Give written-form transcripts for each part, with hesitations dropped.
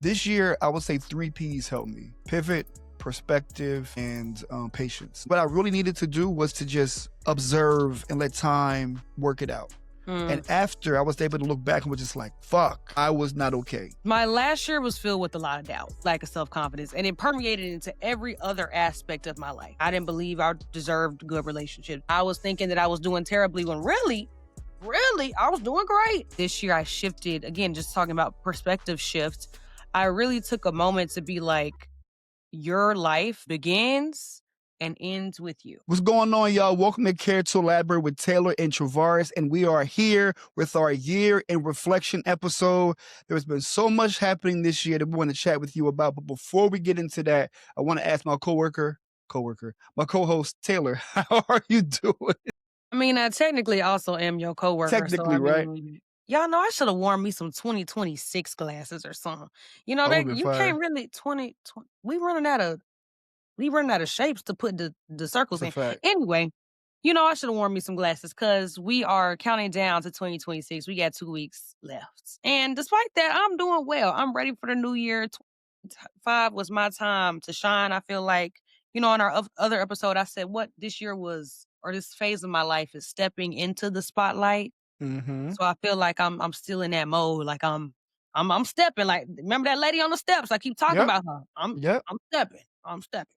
This year, I would say 3 P's helped me: pivot, perspective, and patience. What I really needed to do was to just observe and let time work it out. And Mm. after, I was able to look back and was just like, fuck, I was not okay. My last year was filled with a lot of doubt, lack of self-confidence, and it permeated into every other aspect of my life. I didn't believe I deserved good relationships. I was thinking that I was doing terribly when really, I was doing great. This year I shifted, again, just talking about perspective shifts. I really took a moment to be like, your life begins and ends with you. What's going on, y'all? Welcome to Care to Elaborate with Taylor and Travarus, and we are here with our year in reflection episode. There's been so much happening this year that we want to chat with you about, but before we get into that, I want to ask my my co-host Taylor, how are you doing? I mean, I technically also am your coworker, so Technically, I right? mean, y'all know I should have worn me some 2026 glasses or something. You know, I would that have been you fire. can't really 2020. We running out of shapes to put the That's circles a in. fact. Anyway, you know, I should have worn me some glasses because we are counting down to 2026. We got 2 weeks left. And despite that, I'm doing well. I'm ready for the new year. 5 was my time to shine. I feel like, you know, on our other episode, I said what this year was, or this phase of my life is stepping into the spotlight. Mm-hmm. So I feel like I'm still in that mode. Like I'm stepping. Like, remember that lady on the steps? I keep talking Yep. about her. Yep. I'm stepping. I'm stepping.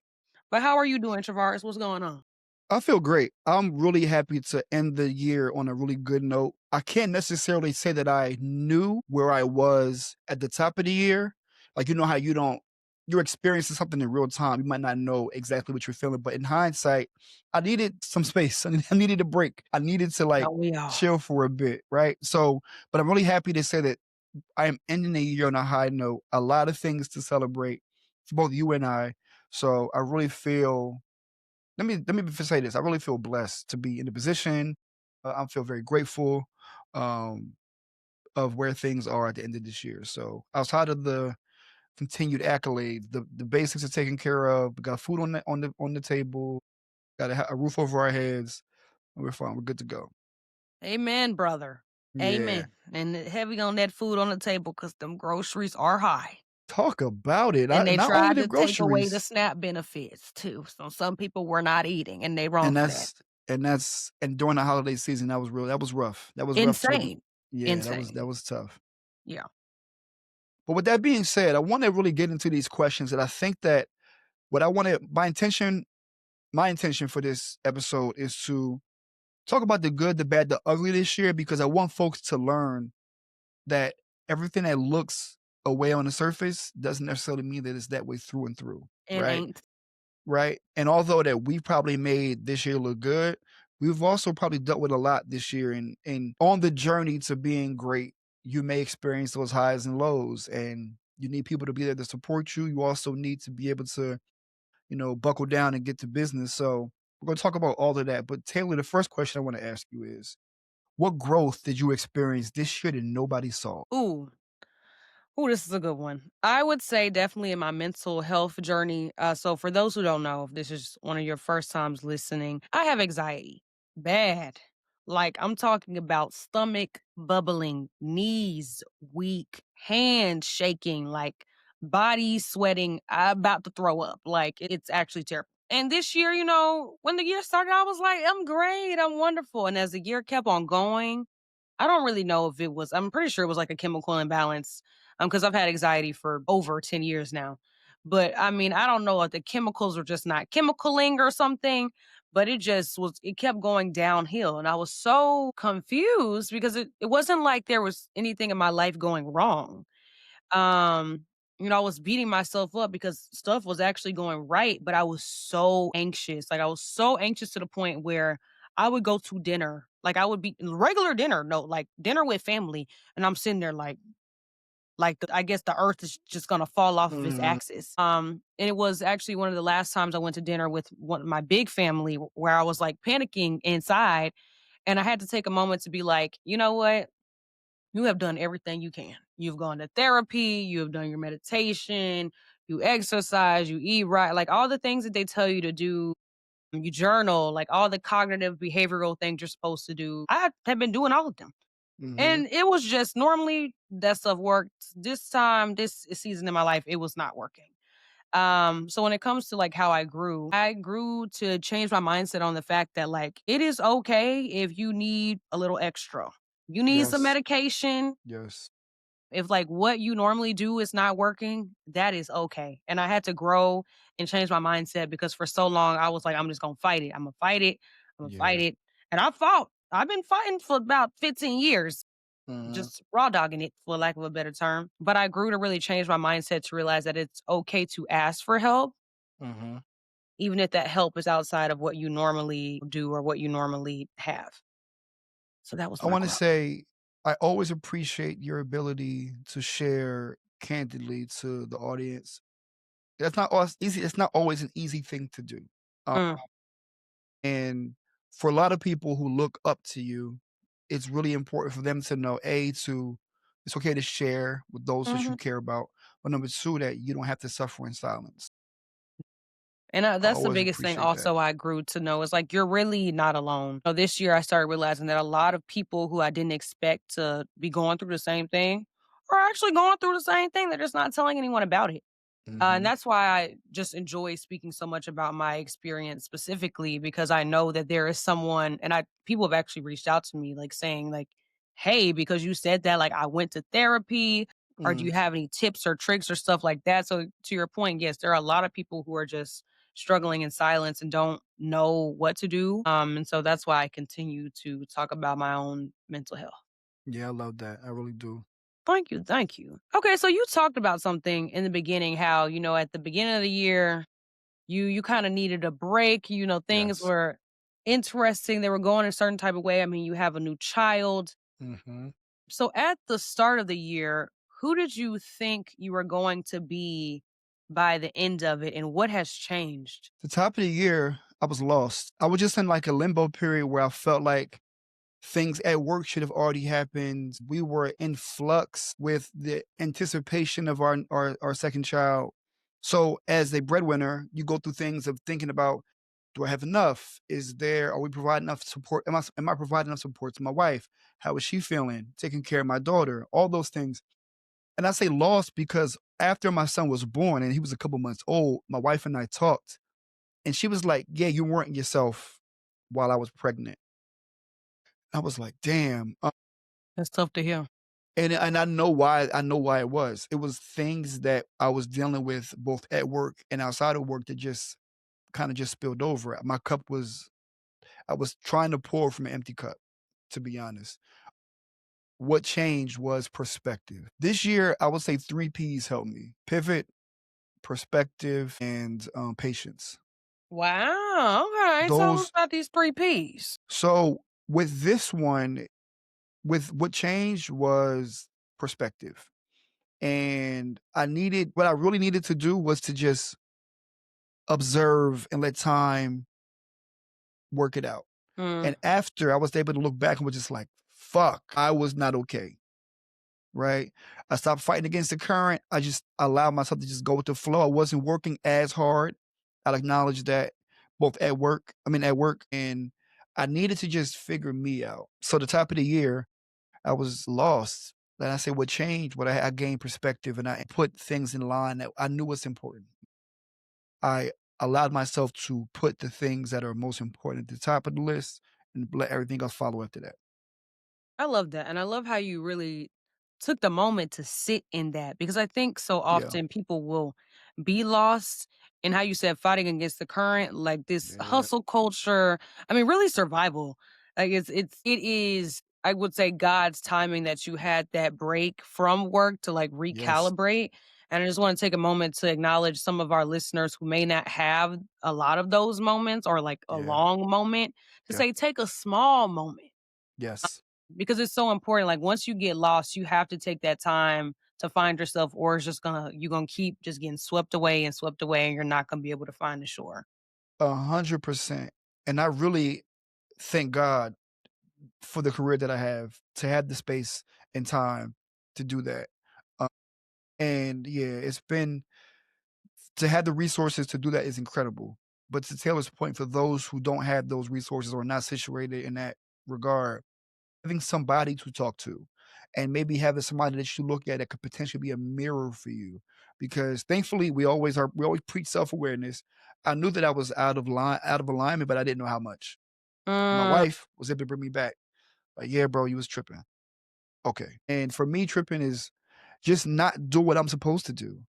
But how are you doing, Travaris? What's going on? I feel great. I'm really happy to end the year on a really good note. I can't necessarily say that I knew where I was at the top of the year. Like, you know how you're experiencing something in real time. You might not know exactly what you're feeling, but in hindsight, I needed some space. I needed a break. I needed to like Don't we all? chill for a bit, right? So, but I'm really happy to say that I am ending the year on a high note. A lot of things to celebrate for both you and I. So I really feel let me say this. I really feel blessed to be in the position. I feel very grateful um, of where things are at the end of this year. So outside of the continued accolades, the basics are taken care of. We got food on the table. Got a roof over our heads. And we're fine. We're good to go. Amen, brother. Yeah, Amen. And heavy on that food on the table because them groceries are high. talk about it. And they Not only tried the to take away the groceries, SNAP benefits too. So some people were not eating and they wrong and for that. and during the holiday season, that was real. That was rough. That was rough too. Insane. Yeah, Insane. that was tough. Yeah. But with that being said, I want to really get into these questions, and I think that what I want to my intention for this episode is to talk about the good, the bad, the ugly this year, because I want folks to learn that everything that looks away on the surface doesn't necessarily mean that it's that way through and through, It right? ain't. Right. And although that we probably made this year look good, we've also probably dealt with a lot this year. And on the journey to being great, you may experience those highs and lows, and you need people to be there to support you. You also need to be able to, buckle down and get to business. So we're going to talk about all of that. But Taylor, the first question I want to ask you is, what growth did you experience this year that nobody saw? Ooh. Ooh, this is a good one. I would say definitely in my mental health journey. So for those who don't know, if this is one of your first times listening, I have anxiety. Bad. Like I'm talking about stomach bubbling, knees weak, hands shaking, like body sweating, I'm about to throw up. Like it's actually terrible. And this year, you know, when the year started, I was like, I'm great, I'm wonderful. And as the year kept on going, I don't really know if it was, I'm pretty sure it was like a chemical imbalance because I've had anxiety for over 10 years now. But I mean, I don't know if the chemicals were just not chemicaling or something, but it just was, it kept going downhill. And I was so confused because it wasn't like there was anything in my life going wrong. Um, you know, I was beating myself up because stuff was actually going right, but I was so anxious. Like I was so anxious to the point where I would go to dinner. Like I would be regular dinner, no, like dinner with family, and I'm sitting there I guess the earth is just gonna fall off of its Mm, axis. And it was actually one of the last times I went to dinner with one of my big family where I was like panicking inside, and I had to take a moment to be like, you know what? You have done everything you can. You've gone to therapy, you have done your meditation, you exercise, you eat right, like all the things that they tell you to do. You journal, like all the cognitive behavioral things you're supposed to do. I have been doing all of them. Mhm. And it was just normally that stuff worked. This time, this season in my life, it was not working. So when it comes to like how I grew to change my mindset on the fact that like it is okay if you need a little extra. You need some Yes. medication. Yes. If like what you normally do is not working, that is okay. And I had to grow and change my mindset because for so long I was like, I'm just gonna fight it. I'm gonna fight it. I'm gonna fight Yeah. it. And I fought. I've been fighting for about 15 years, Mhm. just raw dogging it for lack of a better term. But I grew to really change my mindset to realize that it's okay to ask for help, Mhm. even if that help is outside of what you normally do or what you normally have. So that was I my wanna growth. say I always appreciate your ability to share candidly to the audience. That's not always easy it's not always an easy thing to do. Um, Mm, and for a lot of people who look up to you, it's really important for them to know, A, to it's okay to share with those that you mhm. care about, but number 2, that you don't have to suffer in silence. And, I that's the always biggest thing appreciate that. also I grew to know is, like, you're really not alone. So this year, I started realizing that a lot of people who I didn't expect to be going through the same thing are actually going through the same thing, they're just not telling anyone about it. And Mhm. that's why I just enjoy speaking so much about my experience specifically because I know that there is someone and I people have actually reached out to me like saying like, "Hey, because you said that like I went to therapy or do you Mm. have any tips or tricks or stuff like that?" So to your point, yes, there are a lot of people who are just struggling in silence and don't know what to do. And so that's why I continue to talk about my own mental health. Yeah, I love that. I really do. Thank you, thank you. Okay, so you talked about something in the beginning how, at the beginning of the year, you kinda needed a break, things Yes. were interesting, they were going a certain type of way. I mean, you have a new child. Mhm. So at the start of the year, who did you think you were going to be by the end of it, and what has changed? The top of the year, I was lost. I was just in, like, a limbo period where I felt like things at work should have already happened. We were in flux with the anticipation of our second child. So as a breadwinner, you go through things of thinking about, do I have enough? Is there are we providing enough support? Am I providing enough support to my wife? How is she feeling? Taking care of my daughter, all those things. And I say lost because after my son was born and he was a couple months old, my wife and I talked and she was like, "Yeah, you weren't yourself while I was pregnant." I was like, "Damn." That's tough to hear. And I know why it was. It was things that I was dealing with both at work and outside of work that just kinda just spilled over. My cup was I was trying to pour from an empty cup, to be honest. What changed was perspective. This year, I would say 3 Ps helped me: pivot, perspective, and, patience. Wow, okay, tell us Those about these 3 Ps. so with this one, with what changed was perspective. And what I really needed to do was to just observe and let time work it out. Mm, And after I was able to look back and was just like, fuck, I was not okay. Right. I stopped fighting against the current. I just allowed myself to just go with the flow. I wasn't working as hard. I'll acknowledge that both at work, and I needed to just figure me out. So the top of the year, I was lost. And I say what changed, I gained perspective and I put things in line that I knew was important. I allowed myself to put the things that are most important at the top of the list and let everything else follow after that. I love that, and I love how you really took the moment to sit in that because I think so Yeah. often people will be lost in how you said fighting against the current, like this Yeah. hustle culture. I mean, really survival. Like it is I would say God's timing that you had that break from work to like Yes. recalibrate. And I just want to take a moment to acknowledge some of our listeners who may not have a lot of those moments or like a Yeah. long moment to Yeah. say take a small moment Yes. because it's so important. Like once you get lost, you have to take that time to find yourself, or it's just you're gonna keep just getting swept away, and you're not gonna be able to find the shore. 100%. And I really thank God for the career that I have to have the space and time to do that. Uh, and yeah, it's been to have the resources to do that is incredible. But to Taylor's point, for those who don't have those resources or are not situated in that regard, having somebody to talk to and maybe having somebody that you look at that could potentially be a mirror for you. Because thankfully we always preach self-awareness. I knew that I was out of alignment, but I didn't know how much. And my Mm, wife was able to bring me back. Like, yeah, bro, you was tripping. Okay. And for me, tripping is just not do what I'm supposed to do.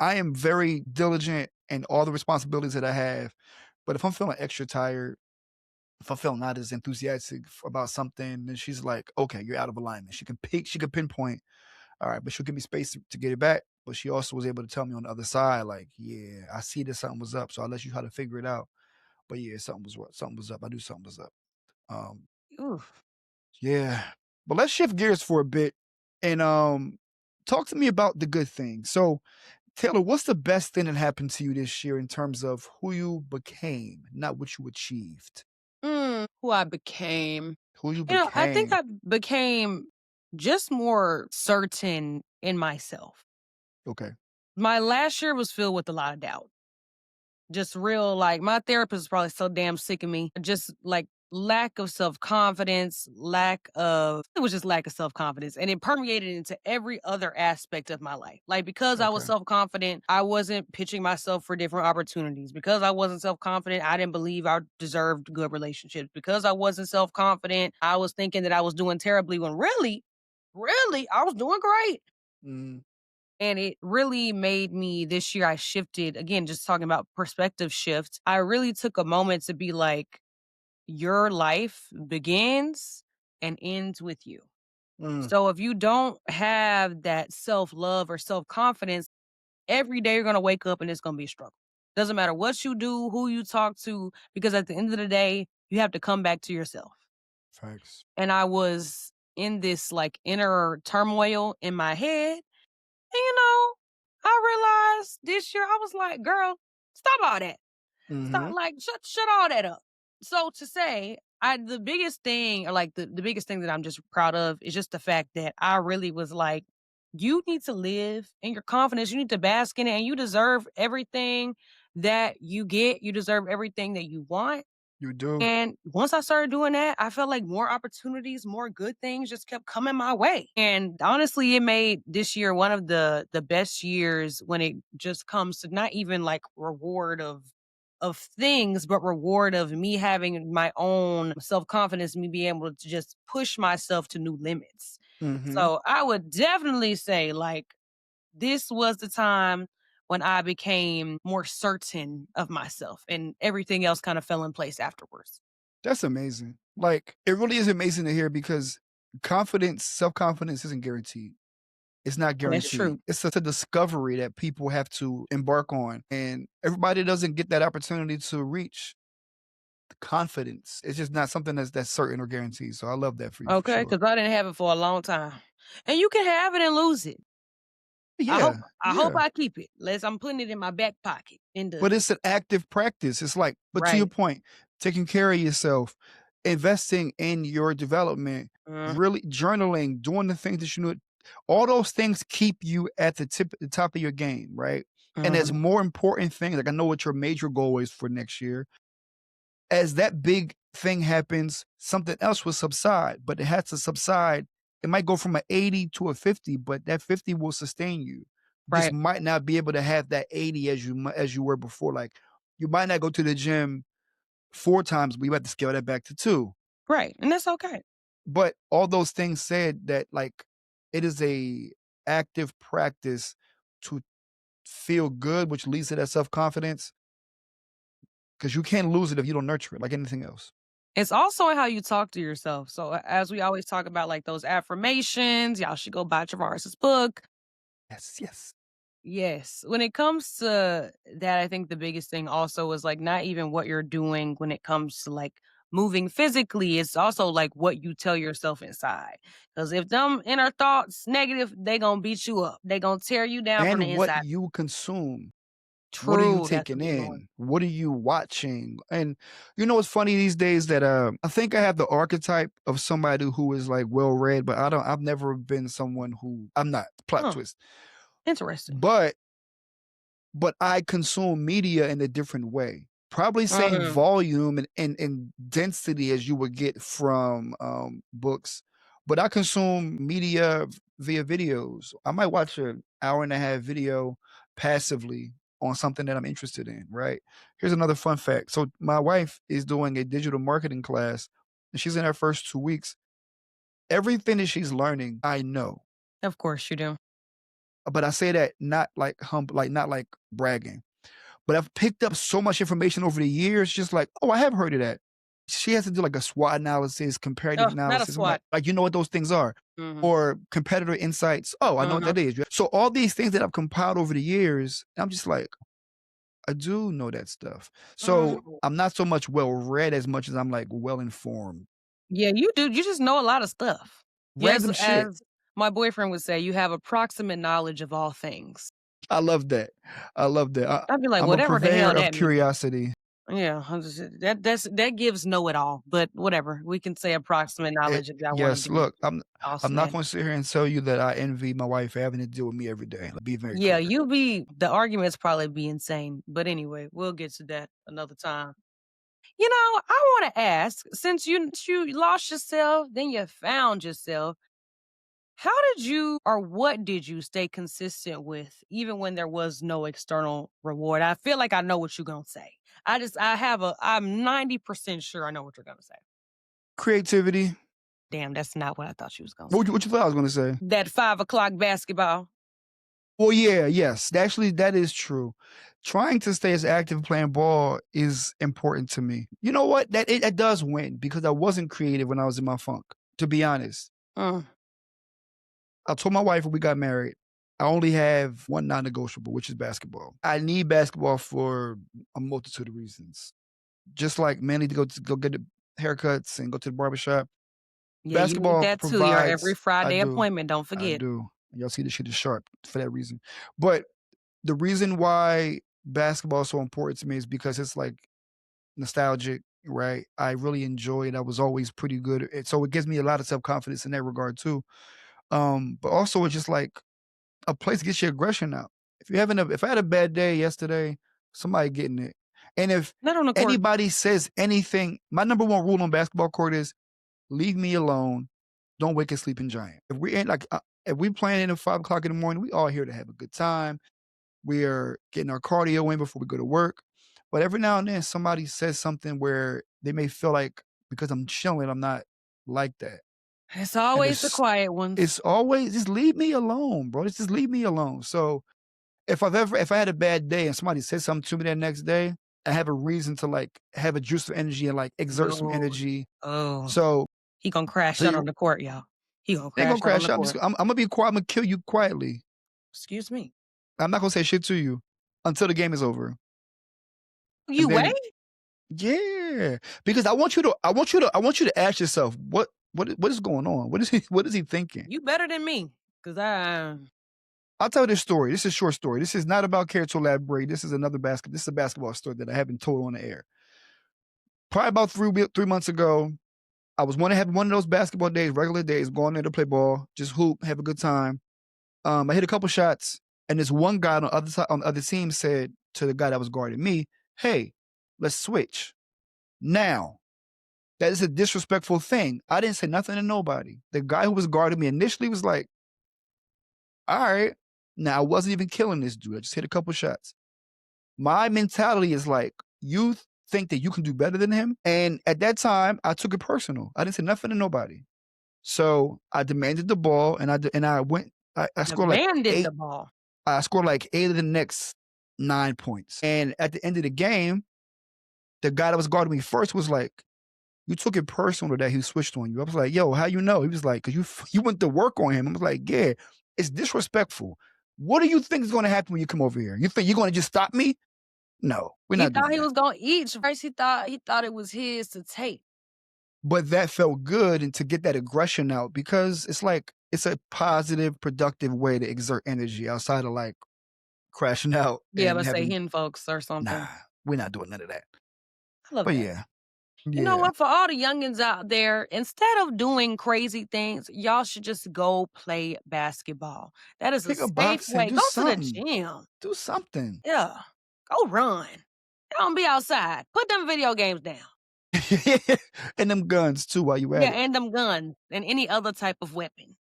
I am very diligent in all the responsibilities that I have. But if I'm feeling extra tired, if I feel not as enthusiastic about something, then she's like, okay, you're out of alignment. She could pinpoint, all right, but she'll give me space to get it back. But she also was able to tell me on the other side, like, yeah, I see that something was up. So I'll let you how to figure it out. But yeah, something was up. I knew something was up. Um, oof. yeah. But let's shift gears for a bit and talk to me about the good things. So Taylor, what's the best thing that happened to you this year in terms of who you became, not what you achieved? Who I became. Who you I think became. I became just more certain in myself. Okay. My last year was filled with a lot of doubt. Just real, like, my therapist is probably so damn sick of me. Just like lack of self-confidence, it was just lack of self-confidence. And it permeated into every other aspect of my life. Like, because I was Okay. self-confident, I wasn't pitching myself for different opportunities. Because I wasn't self-confident, I didn't believe I deserved good relationships. Because I wasn't self-confident, I was thinking that I was doing terribly when really I was doing great. Mm, And it really made me this year, I shifted again, just talking about perspective shift. I really took a moment to be like, your life begins and ends with you. mm, So if you don't have that self love or self confidence, every day you're going to wake up and it's going to be a struggle. Doesn't matter what you do, who you talk to, because at the end of the day, you have to come back to yourself. facts. And I was in this like inner turmoil in my head. And I realized this year, I was like, girl, stop all that. Stop, Mhm. like, shut all that up. So to say, the biggest thing, or like the biggest thing that I'm just proud of is just the fact that I really was like, you need to live in your confidence. You need to bask in it, and you deserve everything that you get. You deserve everything that you want. You do. And once I started doing that, I felt like more opportunities, more good things just kept coming my way. And honestly, it made this year one of the best years when it just comes to not even like reward of things, but reward of me having my own self-confidence, me being able to just push myself to new limits. Mhm. So I would definitely say like this was the time when I became more certain of myself and everything else kind of fell in place afterwards. That's amazing. Like, it really is amazing to hear because confidence, self-confidence isn't guaranteed. It's not That's true. guaranteed. It's a discovery that people have to embark on, and everybody doesn't get that opportunity to reach the confidence. It's just not something that's certain or guaranteed, so I love that for you for Okay, sure. because I didn't have it for a long time. And you can have it and lose it. Yeah, I hope yeah. I keep it. Less I'm putting it in my back pocket in But the it's an active practice. It's like but to your right. point, taking care of yourself, investing in your development, Mm, really journaling, doing the things that you know, all those things keep you at the top of your game, right? And as mhm. more important things, like I know what your major goal is for next year. As that big thing happens, something else will subside, but it has to subside. It might go from an 80 to a 50, but that 50 will sustain you. You just Right, might not be able to have that 80 as you were before. Like you might not go to the gym 4 times, but you have to scale that back to 2. right, and that's okay. But all those things said that like it is a active practice to feel good, which leads to that self-confidence because you can't lose it if you don't nurture it like anything else. It's also in how you talk to yourself. So as we always talk about like those affirmations, y'all should go buy Travarus's book. Yes, yes. Yes. When it comes to that, I think the biggest thing also is like not even what you're doing when it comes to like moving physically. It's also like what you tell yourself inside. Because if them inner thoughts negative, they gonna beat you up. They gonna tear you down from the And what inside. you consume. What are you True. That's a taking big one. in? What are you watching? And you know what's funny these days that I think I have the archetype of somebody who is like well read, but I've never been someone who I'm not. Plot Huh. twist. Interesting. But I consume media in a different way. Probably same Mhm. volume and density as you would get from, books, but I consume media via videos. I might watch an hour and a half video passively on something that I'm interested in, right? Here's another fun fact. So my wife is doing a digital marketing class, and she's in her first 2 weeks. Everything that she's learning, I know, Of course you do. but I say that not like like, not like bragging. But I've picked up so much information over the years, just like, "Oh, I have heard of that." She has to do like a SWOT analysis, comparative Oh, not a analysis. I'm SWAT. like, "You know what those things are?" Mhm. Or competitor insights. "Oh, I know what Mhm. that is." So all these things that I've compiled over the years, I'm just like, I do know that stuff. So Mhm. I'm not so much well read as much as I'm like well informed. Yeah, you do. You just know a lot of stuff. Yes, Random shit. as my boyfriend would say, you have approximate knowledge of all things. I love that. I love that. I'd be like, I'm a whatever the purveyor hell of that means. curiosity. Yeah, that gives know it all, but whatever. We can say approximate knowledge if y'all want to Yes, get look, into it. All I'm not smack. gonna sit here and tell you that I envy my wife having to deal with me every day. Be very Yeah, clear. you be the arguments probably be insane. But anyway, we'll get to that another time. I want to ask, since you lost yourself, then you found yourself. How did you or what did you stay consistent with even when there was no external reward? I feel like I know what you're going to say. I'm 90% sure I know what you're going to say. Creativity. Damn, that's not what I thought you was going to What say. you thought I was gonna say? That 5 o'clock basketball. Well, yeah, yes. Actually, that is true. Trying to stay as active playing ball is important to me. You know what? That does win because I wasn't creative when I was in my funk, to be honest. Mm. I told my wife when we got married, I only have one non-negotiable, which is basketball. I need basketball for a multitude of reasons. Just like men need to go get haircuts and go to the barbershop. Yeah, you need Basketball that too. Your every provides. I Friday do. appointment, don't I forget. do. Y'all see this shit is sharp for that reason. But the reason why basketball is so important to me is because it's like nostalgic, right? I really enjoy it. I was always pretty good. So it gives me a lot of self-confidence in that regard too. But also it's just like a place to get your aggression out. If I had a bad day yesterday, somebody getting it. And if Not on the court. anybody says anything, my number one rule on basketball court is leave me alone. Don't wake a sleeping giant. If we playing in at 5 o'clock in the morning, we all here to have a good time. We are getting our cardio in before we go to work. But every now and then somebody says something where they may feel like because I'm chilling, I'm not like that. It's And always the quiet ones. it's always just leave me alone, bro. Just leave me alone. So if I had a bad day and somebody said something to me that next day, I have a reason to like have a juice of energy and like exert some No. energy. Oh, So he gonna crash so out you on the court, y'all. He gonna ain't gonna crash out on crash the out. court. I'm gonna be quiet. I'm gonna kill you quietly. Excuse me. I'm not gonna say shit to you until the game is over. You And wait? then yeah, because I want you to ask yourself, what is going on? What is he thinking? You better than me, 'cause I'll tell this story. This is a short story. This is not about care to elaborate. This is a basketball story that I haven't told on the air. Probably about 3 months ago, I was want to have one of those basketball days, regular days, going there to play ball, just hoop, have a good time. I hit a couple shots, and this one guy on the other side on the other team said to the guy that was guarding me, "Hey, let's switch now." That is a disrespectful thing. I didn't say nothing to nobody. The guy who was guarding me initially was like, all right. Now I wasn't even killing this dude. I just hit a couple shots. My mentality is like, you think that you can do better than him? And at that time, I took it personal. I didn't say nothing to nobody. So I demanded the ball and I went, I scored like demanded the eight. ball. I scored like 8 of the next 9 points. And at the end of the game, the guy that was guarding me first was like, you took it personal that he switched on you. I was like, yo, how you know? He was like, cause you went to work on him. I was like, yeah, it's disrespectful. What do you think is going to happen when you come over here? You think you're going to just stop me? No, we're He not thought doing he that. was gonna eat. First, he thought it was his to take. But that felt good and to get that aggression out because it's like it's a positive, productive way to exert energy outside of like crashing out Yeah, and let's say having hen folks or nah, something. we're not doing none of that. I love But that. yeah, You know yeah. what? For all the youngins out there, instead of doing crazy things, y'all should just go play basketball. That is a Pick a safe boxing, way. do Go to the something. gym. Do something. Yeah. Go run. Don't be outside. Put them video games down. And them guns too while you Yeah, at it. and them guns and any other type of weapon.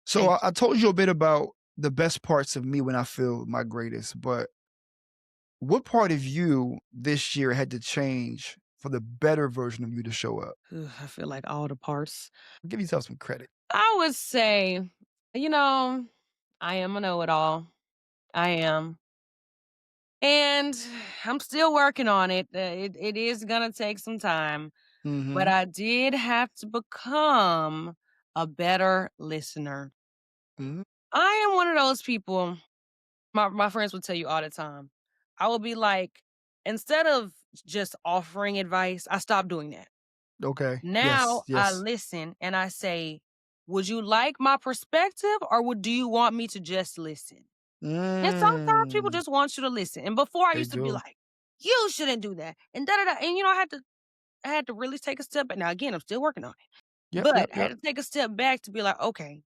So Thank I you. told you a bit about the best parts of me when I feel my greatest, but what part of you this year had to change for the better version of you to show up? Ugh, I feel like all the parts. Give yourself some credit. I would say, you know, I am a know-it-all. I am. And I'm still working on it. It is gonna take some time, but Mhm. I did have to become a better listener. Mhm. I am one of those people, my friends would tell you all the time. I will be like, instead of just offering advice, I stopped doing that. Okay. Now Yes, I yes. listen and I say, "Would you like my perspective or would do you want me to just listen?" And sometimes people Mm. just want you to listen. And before I They used to be do. like, "You shouldn't do that." And da da da. And I had to really take a step back. Now again, I'm still working on it. Yep, But yep, I had yep. to take a step back to be like, okay,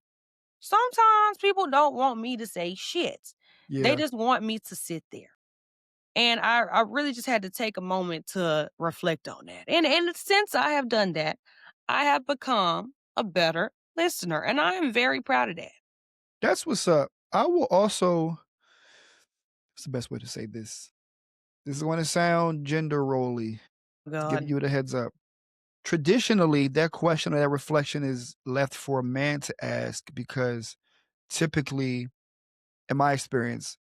sometimes people don't want me to say shit. They Yeah. just want me to sit there. And I really just had to take a moment to reflect on that. And since I have done that, I have become a better listener. And I am very proud of that. That's what's up. I will also what's the best way to say this? This is gonna sound gender roly. To give God. you the heads up. Traditionally, that question or that reflection is left for a man to ask because typically, in my experience,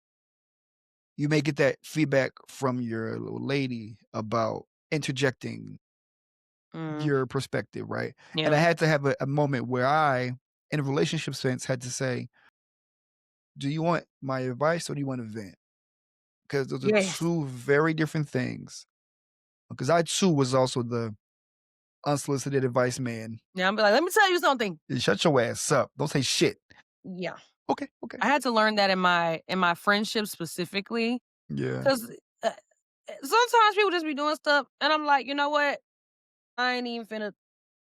you may get that feedback from your little lady about interjecting Mm, your perspective, right? And I yeah. had to have a moment where I, in a relationship sense, had to say, "Do you want my advice or do you want to vent?" Because those are Yes. two very different things. Because I too was also the unsolicited advice man. Now I'm be like, let me tell you something. Shut your ass up. Don't say shit. Yeah. Okay, okay. I had to learn that in my friendships specifically, Yeah. 'cause, sometimes people just be doing stuff, and I'm like, "You know what? I ain't even finna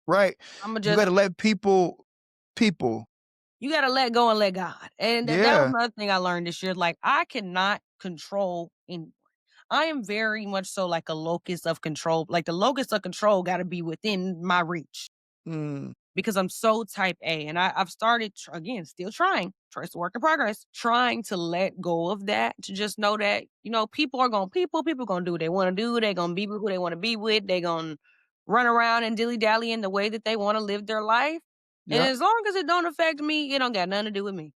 Right. Imma You just." gotta let people. You gotta let go and let God, and that was Yeah. another thing I learned this year, like, I cannot control anyone. I am very much so like a locus of control, like, the locus of control gotta be within my reach. Mm, Because I'm so type A. And I've started, again, still trying, try to work in progress, trying to let go of that, to just know that, people are going to people going to do what they want to do. They're going to be with who they want to be with. They're going to run around and dilly dally in the way that they want to live their life. And yeah. as long as it don't affect me, it don't got nothing to do with me.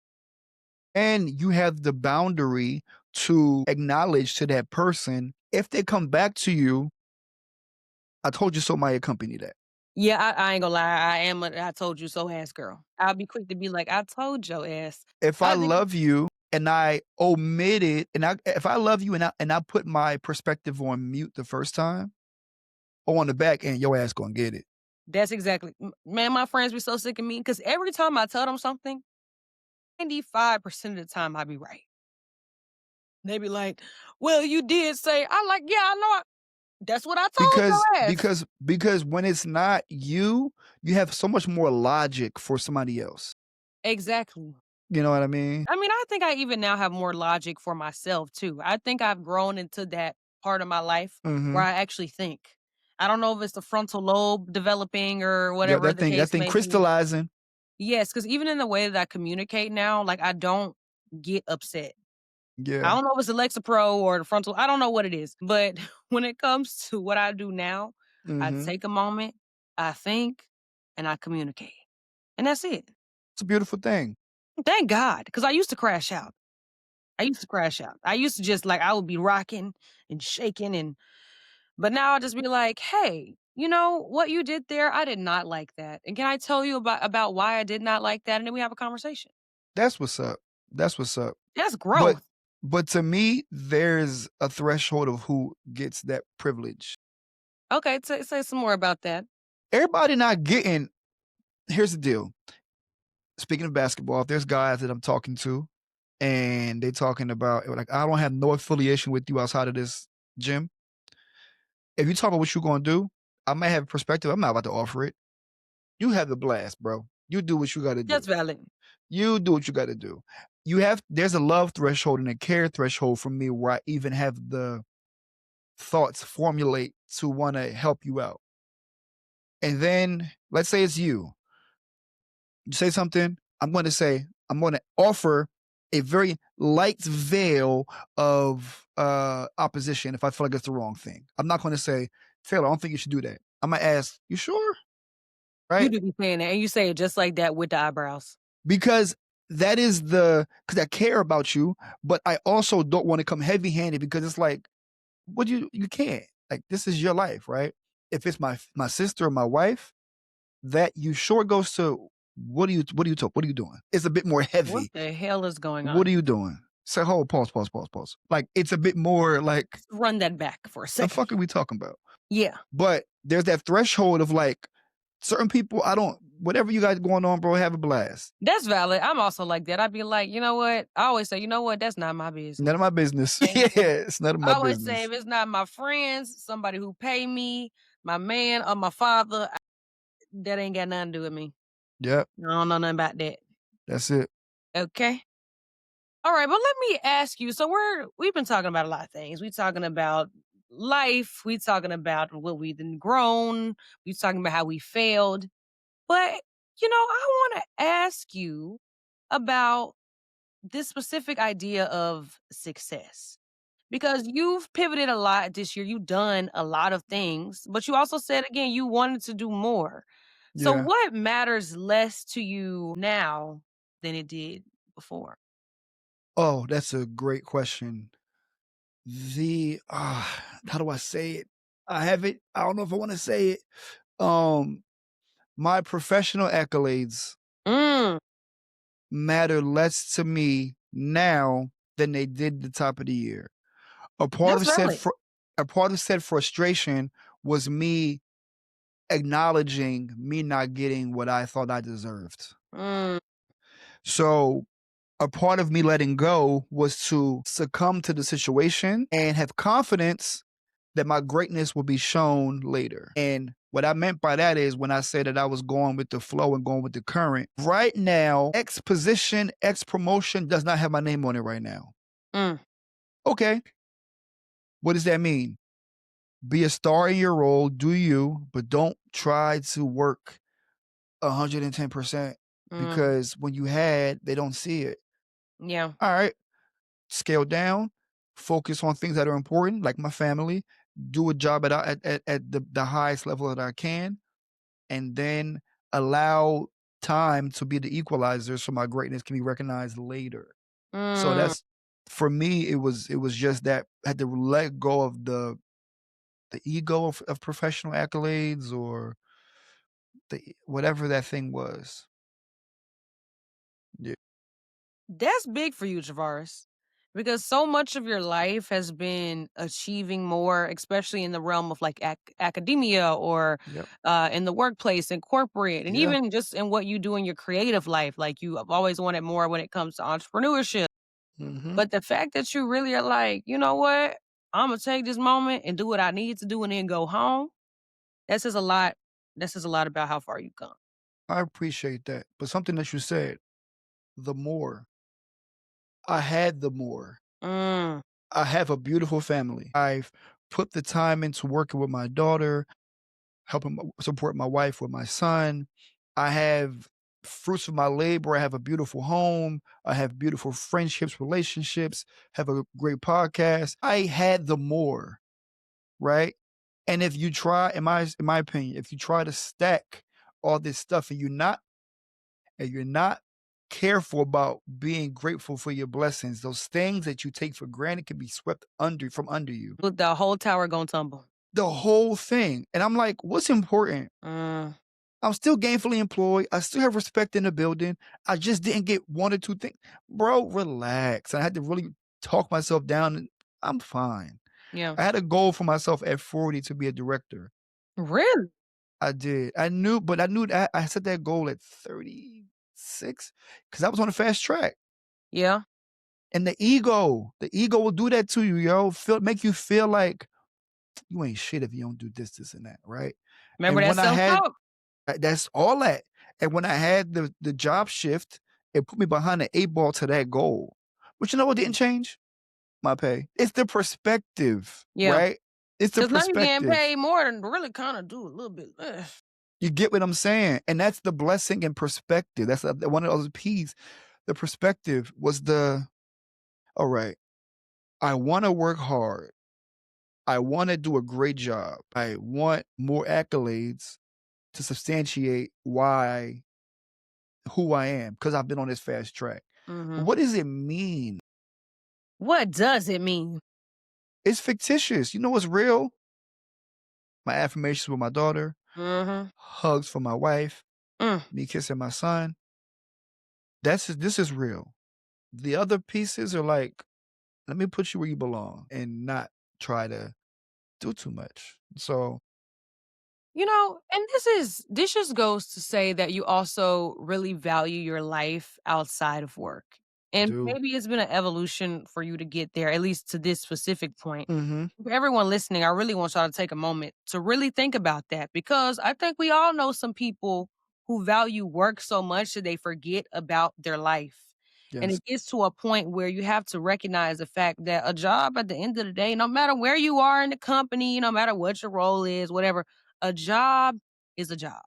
And you have the boundary to acknowledge to that person if they come back to you, "I told you so" might accompany that. Yeah, I ain't gonna lie. I am a I told you so ass girl. I'll be quick to be like, I told your ass. If I I think love you and I omitted and I if I love you and I put my perspective on mute the first time, or on the back end, your ass gonna get it. that's exactly, man, my friends be so sick of me because every time I tell them something, 95% of the time I be right. They be like, "Well, you did say." I like, "Yeah, I know. That's what I told Because your ass." because because when it's not you, you have so much more logic for somebody else. Exactly. You know what I mean? I mean, I think I even now have more logic for myself too. I think I've grown into that part of my life where Mhm. I actually think. I don't know if it's the frontal lobe developing or Yeah, whatever that the thing that case thing may be. crystallizing. Yes, because even in the way that I communicate now, like, I don't get upset. I Yeah. don't know if it's Alexa Pro or the frontal, I don't know what it is, but when it comes to what I do now, I Mhm. take a moment, I think, and I communicate, and that's it. It's a beautiful thing. Thank God, because I used to crash out. I used to crash out. I used to just, like, I would be rocking and shaking, but now I'll just be like, "Hey, what you did there, I did not like that, and can I tell you about why I did not like that?" And then we have a conversation. That's what's up. That's what's up. That's But growth. but to me, there's a threshold of who gets that privilege. Okay, say some more about that. Everybody not getting here's the deal. Speaking of basketball, if there's guys that I'm talking to and they talking about like, "I don't have no affiliation with you outside of this gym." If you talk about what you're gonna do, I might have a perspective. I'm not about to offer it. You have the blast, bro. You do what you gotta That's do. valid. You do what you gotta do. There's a love threshold and a care threshold for me where I even have thoughts formulate to want to help you out. And then let's say it's you. You say something, I'm going to offer a very light veil of opposition if I feel like it's the wrong thing. I'm not going to say, Taylor, I don't think you should do that. I'm going to ask, you sure? You Right? do be saying that, and you say it just like that with the eyebrows. Because that is because I care about you, but I also don't want to come heavy handed because it's like, you can't. Like, this is your life, right? If it's my sister or my wife, that you sure goes to what are you doing? It's a bit more What heavy. the hell is going What on? are you doing? Say, hold, pause, pause, pause, pause. Like, it's a bit more like, Let's run that back for a the second. fuck are we talking about? Yeah, But there's that threshold of like certain people, I don't whatever you got going on, bro, have a blast. that's valid. I'm also like that. I'd be like, "You know what?" I always say, "You know what? That's not my None of business." my business. And Yeah, it's none of I my always say, business. if it's not my friends, somebody who pay me, my man or my father, that ain't got nothing to do with me. Yep, I don't know nothing about that. that's it. Okay. All right, but let me ask you. So we've been talking about a lot of things. We talking about life. We talking about what we've been grown. We talking about how we failed. But I want to ask you about this specific idea of success. Because you've pivoted a lot this year. You've done a lot of things, but you also said again you wanted to do more. So Yeah. what matters less to you now than it did before? Oh, that's a great question. How do I say it? I have it. I don't know if I want to say it. Um, my professional accolades Mm, matter less to me now than they did the top of the year. A part that's of said valid. fr- a part of said frustration was me acknowledging me not getting what I thought I deserved. Mm, So a part of me letting go was to succumb to the situation and have confidence that my greatness will be shown later. And what I meant by that is when I said that I was going with the flow and going with the current, right now, X position, X promotion does not have my name on it right now. mm, Okay. What does that mean? Be a star in your role, do you, but don't try to work 110% mm, because when you had, they don't see it. yeah. All right. Scale down, focus on things that are important, like my family, do a job at the highest level that I can, and then allow time to be the equalizer so my greatness can be recognized later. So Mm, that's for me, it was just that I had to let go of the ego of professional accolades or whatever that thing was. Yeah. that's big for you, Travaris, because so much of your life has been achieving more, especially in the realm of like academia or Yep. in the workplace and corporate, and Yeah. even just in what you do in your creative life. Like you have always wanted more when it comes to entrepreneurship. Mhm. But the fact that you really are like, you know what, I'm gonna take this moment and do what I need to do, and then go home. That says a lot. That says a lot about how far you've come. I appreciate that. But something that you said, the more I had the more. Mm, I have a beautiful family. I've put the time into working with my daughter, helping support my wife with my son. I have fruits of my labor. I have a beautiful home. I have beautiful friendships, relationships, have a great podcast. I had the more, right? And if you try, in my opinion, if you try to stack all this stuff and you're not careful about being grateful for your blessings, those things that you take for granted can be swept from under you. with the whole tower gonna tumble. The whole thing. And I'm like, what's important? Mm, I'm still gainfully employed. I still have respect in the building. I just didn't get one or two things. Bro, relax. I had to really talk myself down and I'm fine. yeah. I had a goal for myself at 40 to be a director. Really? I did. I knew that I set that goal at 36 because I was on a fast track. Yeah. And the ego will do that to you, yo. Make you feel like you ain't shit if you don't do this, this, and that, right? Remember And that when I had self-talk? that's all that. And when I had the job shift, it put me behind the 8 ball to that goal. But you know what didn't change? My pay. It's the perspective, Yeah. right? It's the 'Cause now you getting perspective. paid more than to really kinda do a little bit less. You get what I'm saying? And that's the blessing in perspective. That's one of those P's. The perspective was all right, I wanna work hard. I wanna do a great job. I want more accolades to substantiate who I am, because 'cause I've been on this fast track. Mhm. What does it mean? What does it mean? It's fictitious. You know what's real? My affirmations with my daughter, Mhm. hugs from my wife, Mm. me kissing my son. This is real. The other pieces are like, let me put you where you belong and not try to do too much. So, You know, and this just goes to say that you also really value your life outside of work. And do. maybe it's been an evolution for you to get there, at least to this specific point. Mhm. For everyone listening, I really want y'all to take a moment to really think about that because I think we all know some people who value work so much that they forget about their life. And Yes. it gets to a point where you have to recognize the fact that a job at the end of the day, no matter where you are in the company, no matter what your role is, whatever, a job is a job.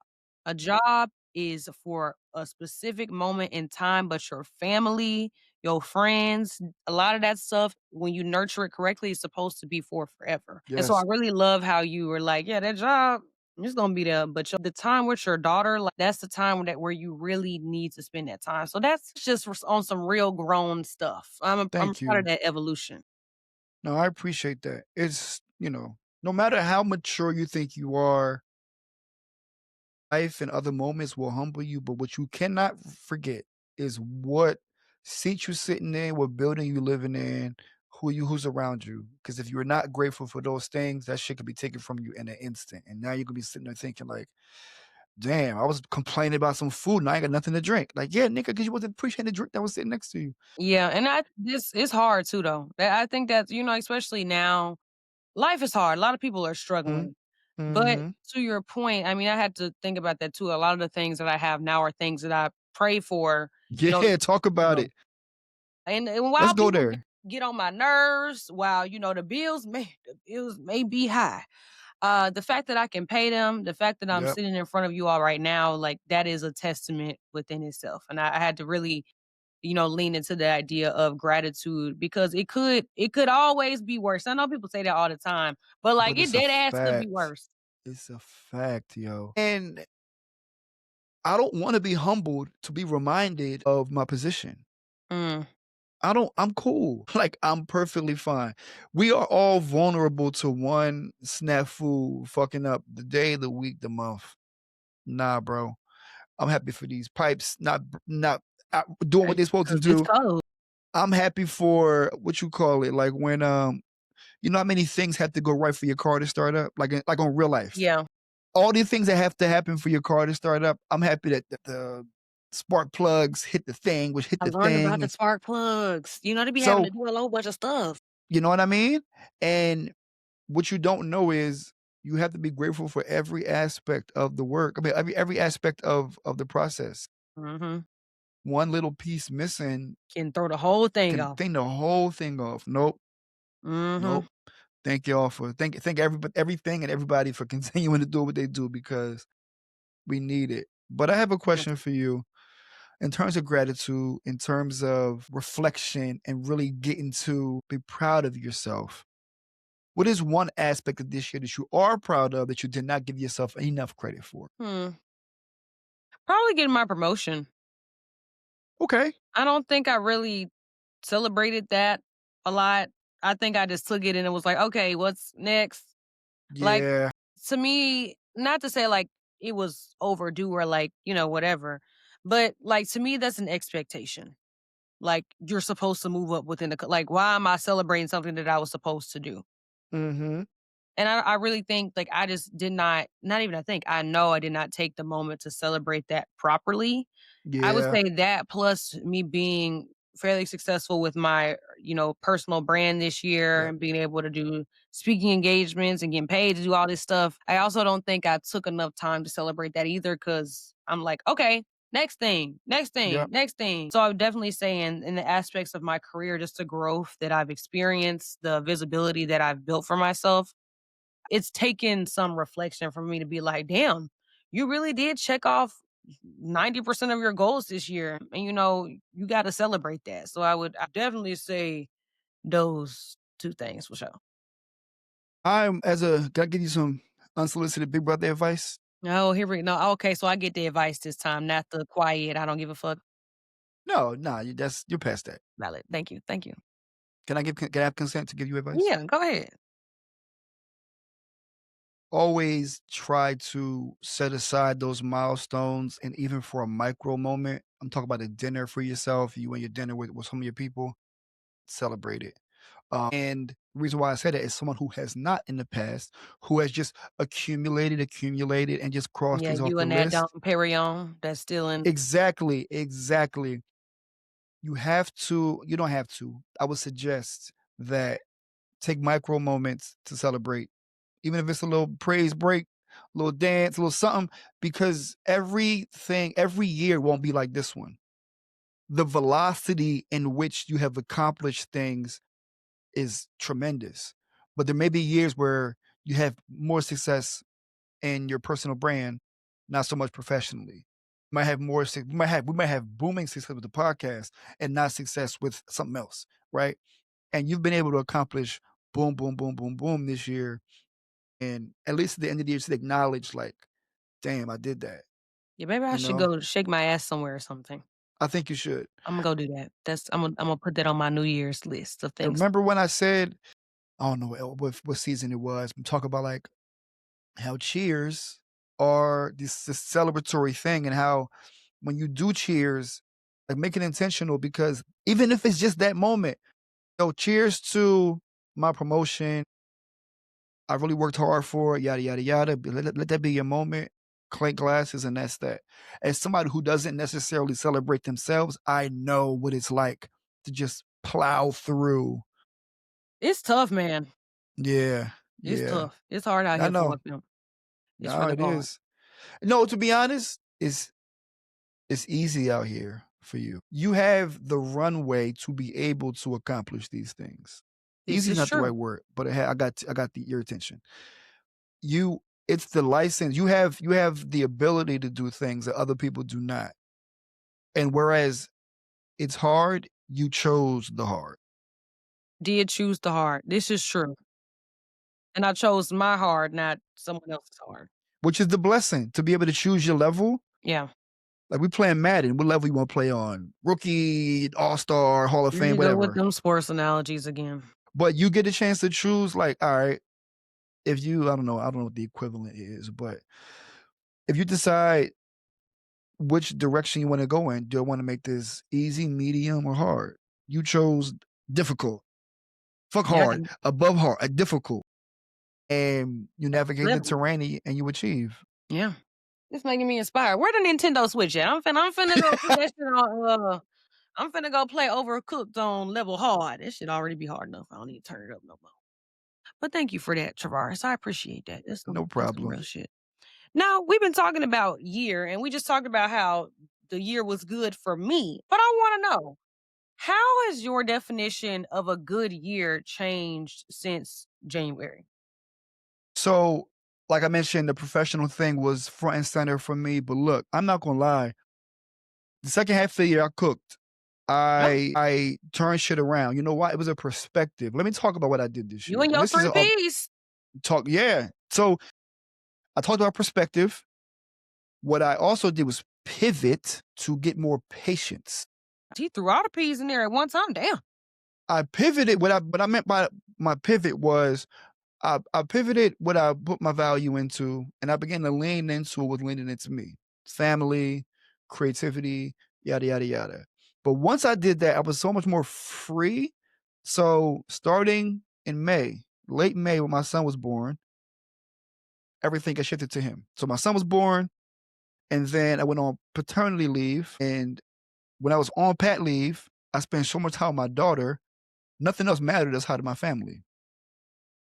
A job is for a specific moment in time, but your family, your friends, a lot of that stuff, when you nurture it correctly, is supposed to be for forever. And so I Yes. really love how you were like, yeah, that job is gonna be there, but the time with your daughter, like that's the time where you really need to spend that time. So that's just on some real grown stuff. I'm Thank proud of you. that evolution. No, I appreciate that. No matter how mature you think you are, life and other moments will humble you, but what you cannot forget is what seat you're sitting in, what building you living in, who's around you. Because if you're not grateful for those things, that shit could be taken from you in an instant. And now you're gonna be sitting there thinking like, damn, I was complaining about some food and I ain't got nothing to drink. Like, yeah, nigga, because you wasn't appreciating the drink that was sitting next to you. Yeah, and this is hard too though. I think that, especially now, life is hard. A lot of people are Mm, struggling. But mhm. to your point, I mean, I had to think about that too. A lot of the things that I have now are things that I pray for, you know, Yeah, talk you about know. it. And Let's while go people there. get on my nerves, while the bills may be high. The fact that I can pay them, the fact that I'm Yep. sitting in front of you all right now, like that is a testament within itself. And I had to really, lean into the idea of gratitude because it could always be worse. I know people say that all the time, but like But it it's a dead ass could be fact. worse. It's a fact, yo. And I don't wanna be humbled to be reminded of my position. Mm, I'm cool. Like, I'm perfectly fine. We are all vulnerable to one snafu fucking up the day, the week, the month. Nah, bro. I'm happy for these pipes not doing what they're supposed to 'cause it's do. cold. I'm happy for what you call it, like when, you know how many things have to go right for your car to start up? Like on real life. Yeah. All the things that have to happen for your car to start up, I'm happy that the spark plugs hit the thing, which hit I the learned about thing, the and spark plugs. They be having so to do a whole bunch of stuff. you know what I mean? And what you don't know is you have to be grateful for every aspect of the work. I mean, every aspect of the process. Mhm. One little piece missing Can throw the whole thing can off. thing the whole thing off. Nope, Mhm. nope. Thank y'all for thank everything and everybody for continuing to do what they do because we need it. But I have a Yes. question for you. In terms of gratitude, in terms of reflection and really getting to be proud of yourself, what is one aspect of this year that you are proud of that you did not give yourself enough credit for? Hmm. Probably getting my promotion. Okay. I don't think I really celebrated that a lot. I think I just took it and it was like, "Okay, what's next?" Like, Yeah. to me, not to say like it was overdue or like, whatever, but like to me that's an expectation. Like you're supposed to move up within like why am I celebrating something that I was supposed to do? Mhm. And I really think like I just did not even I think, I know I did not take the moment to celebrate that properly. I would Yeah. say that plus me being fairly successful with my, personal brand this year Yep. and being able to do speaking engagements and getting paid to do all this stuff. I also don't think I took enough time to celebrate that either because I'm like, okay, next thing, next thing, Yep. next thing. So I would definitely say in the aspects of my career, just the growth that I've experienced, the visibility that I've built for myself, it's taken some reflection for me to be like, "Damn, you really did check off 90% of your goals this year, and, you gotta celebrate that." So I definitely say those 2 things for sure. Can I give you some unsolicited big brother advice? Oh, here we no, okay, so I get the advice this time, not the quiet, I don't give a fuck. No, no, you're past that. Valid. Thank you, thank you. Can I have consent to give you advice? Yeah, go ahead. Always try to set aside those milestones, and even for a micro moment, I'm talking about a dinner for yourself, you and your dinner with some of your people, celebrate it. And the reason why I say that is someone who has not in the past, who has just accumulated, and just crossed Yeah, things off you the and that Dom list. Perignon that's still in. Exactly, exactly. You don't have to. I would suggest that take micro moments to celebrate, even if it's a little praise break, a little dance, a little something, because every year won't be like this one. The velocity in which you have accomplished things is tremendous. But there may be years where you have more success in your personal brand, not so much professionally. Might have more we might have booming success with the podcast and not success with something else, right? And you've been able to accomplish boom, boom, boom, boom, boom this year. And at least at the end of the year, to acknowledge like, damn, I did that. Yeah, maybe I You should know? go shake my ass somewhere or something. I think you should. Imma go do that. Imma put that on my New Year's list of And things. remember when I said, I don't know what season it was. I'm talking about like how cheers are this celebratory thing, and how when you do cheers, like make it intentional, because even if it's just that moment, cheers to my promotion. I really worked hard for it, yada yada yada. But let that be your moment. Clink glasses, and that's that. As somebody who doesn't necessarily celebrate themselves, I know what it's like to just plow through. It's tough, man. Yeah, It's yeah. tough. It's hard out I here for know. one pimp. It's No, really it hard. is. No, to be honest, it's easy out here for you. You have the runway to be able to accomplish these things. This Easy is is not the true. right word, but I got your attention. You It's the license. You have the ability to do things that other people do not. And whereas it's hard, you chose the hard, Did choose the hard. This is true. And I chose my hard, not someone else's hard. which is the blessing to be able to choose your level. Yeah. Like we playing Madden, what level you want to play on? Rookie, All Star, Hall of Here Fame, you go with whatever. them sports analogies again. But you get a chance to choose. Like, all right, if you, I don't know what the equivalent is, but if you decide which direction you want to go in, do I want to make this easy, medium, or hard? You chose difficult. Fuck Yeah, I hard, can above hard, difficult, and you navigate the level. terrain, and you achieve. Yeah. It's making me inspired. Where the Nintendo Switch at? I'm finna go put that shit on, I'm finna go play Overcooked on level hard. It should already be hard enough. I don't need to turn it up no more. But thank you for that, Travaris. I appreciate that. No That's some problem. real shit. Now, we've been talking about year, and we just talked about how the year was good for me. But I want to know, how has your definition of a good year changed since January? So, like I mentioned, the professional thing was front and center for me. But look, I'm not gonna lie. The second half of the year, I cooked. Yeah. I turned shit around. You know why? It was a perspective. Let me talk about what I did this You year. and And your this is three a P's. talk. Yeah. So I talked about perspective. What I also did was pivot to get more patience. He threw all the P's in there at one time. Damn. I pivoted. What I meant by my pivot was I pivoted what I put my value into, and I began to lean into what was leaning into me: family, creativity, yada yada yada. But once I did that, I was so much more free. So starting in May, late May, when my son was born, everything got shifted to him. So my son was born, and then I went on paternity leave. And when I was on pat leave, I spent so much time with my daughter. Nothing else mattered outside of my family.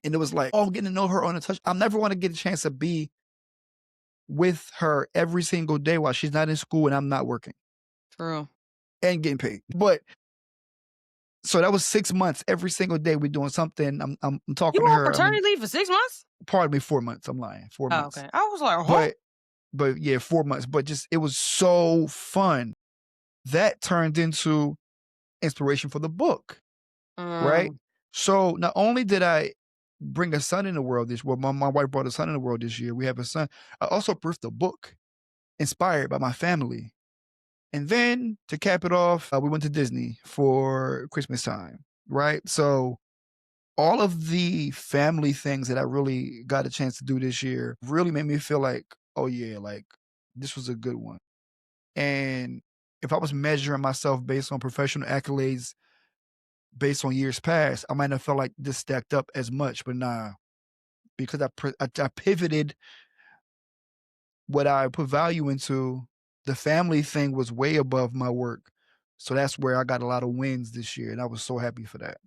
And it was like, oh, I'm getting to know her on a touch. I'm never want to get a chance to be with her every single day while she's not in school and I'm not working True. and getting paid. But So that was 6 months. Every single day we're doing something. I'm You talking to on her. I mean, paternity leave for 6 months? pardon me, 4 months. I'm lying. 4 Oh, months. okay. I was like, "Huh?" But yeah, 4 months. But just it was so fun. That turned into inspiration for the book, right? Mm, So not only did I bring a son in the world my wife brought a son in the world this year. We have a son. I also birthed a book inspired by my family. And then to cap it off, we went to Disney for Christmas time, right? So all of the family things that I really got a chance to do this year really made me feel like, oh yeah, like this was a good one. And if I was measuring myself based on professional accolades based on years past, I might not feel like this stacked up as much, but nah, because I pivoted what I put value into. The family thing was way above my work, so that's where I got a lot of wins this year, and I was so happy for that.